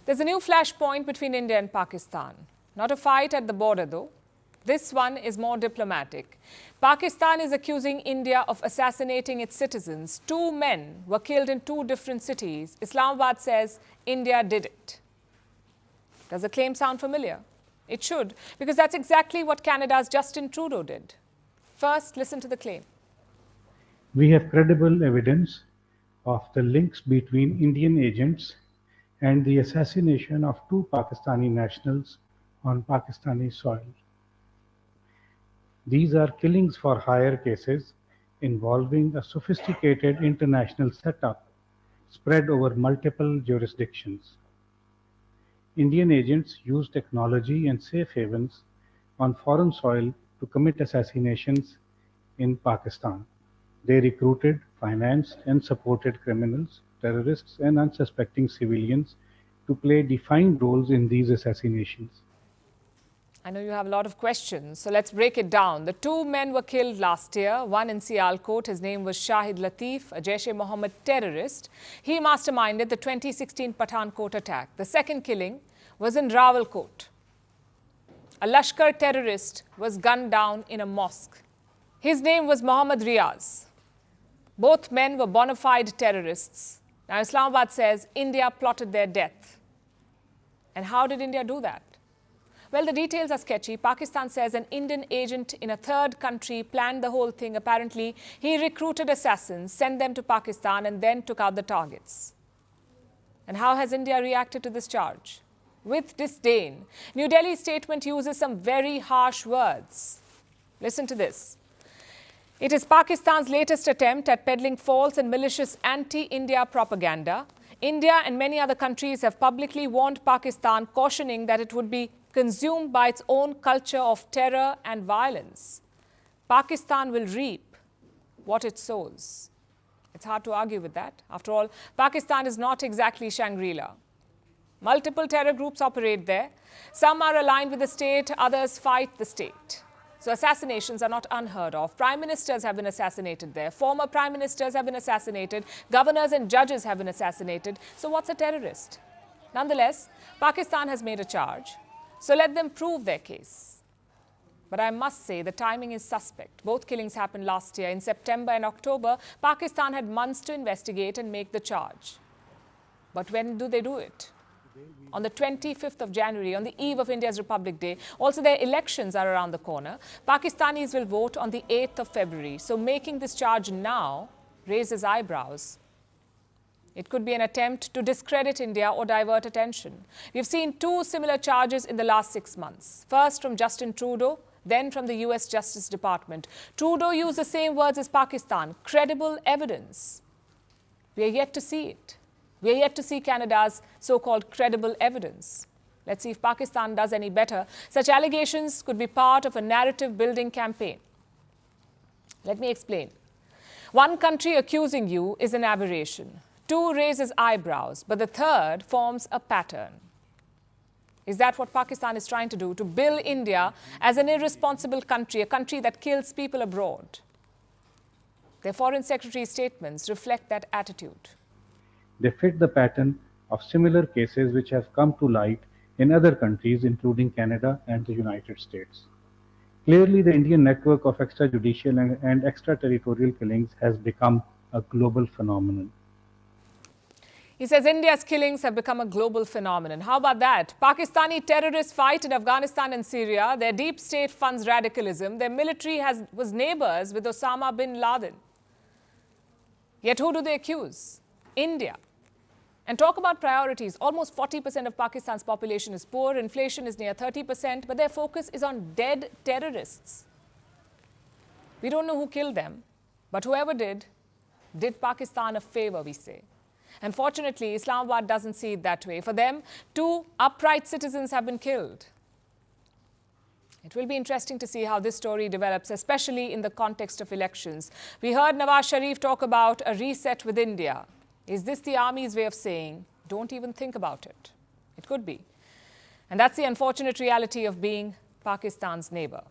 There's a new flashpoint between India and Pakistan. Not a fight at the border, though. This one is more diplomatic. Pakistan is accusing India of assassinating its citizens. 2 men were killed in 2 different cities. Islamabad says India did it. Does the claim sound familiar? It should, because that's exactly what Canada's Justin Trudeau did. First, listen to the claim. We have credible evidence of the links between Indian agents and the assassination of 2 Pakistani nationals on Pakistani soil. These are killings for hire cases involving a sophisticated international setup spread over multiple jurisdictions. Indian agents use technology and safe havens on foreign soil to commit assassinations in Pakistan. They recruited, financed, and supported criminals, terrorists, and unsuspecting civilians to play defined roles in these assassinations. I know you have a lot of questions, so let's break it down. The 2 men were killed last year, one in Sialkot. His name was Shahid Latif, a Jaish-e-Mohammed terrorist. He masterminded the 2016 Pathankot attack. The second killing was in Rawalkot. A Lashkar terrorist was gunned down in a mosque. His name was Mohammad Riaz. Both men were bona fide terrorists. Now, Islamabad says India plotted their death. And how did India do that? Well, the details are sketchy. Pakistan says an Indian agent in a third country planned the whole thing. Apparently, he recruited assassins, sent them to Pakistan, and then took out the targets. And how has India reacted to this charge? With disdain. New Delhi's statement uses some very harsh words. Listen to this. It is Pakistan's latest attempt at peddling false and malicious anti-India propaganda. India and many other countries have publicly warned Pakistan, cautioning that it would be consumed by its own culture of terror and violence. Pakistan will reap what it sows. It's hard to argue with that. After all, Pakistan is not exactly Shangri-La. Multiple terror groups operate there. Some are aligned with the state, others fight the state. So assassinations are not unheard of. Prime ministers have been assassinated there. Former prime ministers have been assassinated. Governors and judges have been assassinated. So what's a terrorist? Nonetheless, Pakistan has made a charge. So let them prove their case. But I must say the timing is suspect. Both killings happened last year. In September and October, Pakistan had months to investigate and make the charge. But when do they do it? On the 25th of January, on the eve of India's Republic Day. Also, their elections are around the corner. Pakistanis will vote on the 8th of February. So making this charge now raises eyebrows. It could be an attempt to discredit India or divert attention. We've seen 2 similar charges in the last 6 months. First from Justin Trudeau, then from the US Justice Department. Trudeau used the same words as Pakistan, credible evidence. We are yet to see it. We are yet to see Canada's so-called credible evidence. Let's see if Pakistan does any better. Such allegations could be part of a narrative-building campaign. Let me explain. One country accusing you is an aberration. 2 raises eyebrows, but the third forms a pattern. Is that what Pakistan is trying to do? To bill India as an irresponsible country, a country that kills people abroad? Their foreign secretary's statements reflect that attitude. They fit the pattern of similar cases which have come to light in other countries, including Canada and the United States. Clearly, the Indian network of extrajudicial and extraterritorial killings has become a global phenomenon. He says India's killings have become a global phenomenon. How about that? Pakistani terrorists fight in Afghanistan and Syria. Their deep state funds radicalism. Their military was neighbors with Osama bin Laden. Yet who do they accuse? India. And talk about priorities. Almost 40% of Pakistan's population is poor. Inflation is near 30%. But their focus is on dead terrorists. We don't know who killed them. But whoever did Pakistan a favor, we say. And fortunately, Islamabad doesn't see it that way. For them, 2 upright citizens have been killed. It will be interesting to see how this story develops, especially in the context of elections. We heard Nawaz Sharif talk about a reset with India. Is this the army's way of saying, don't even think about it? It could be. And that's the unfortunate reality of being Pakistan's neighbor.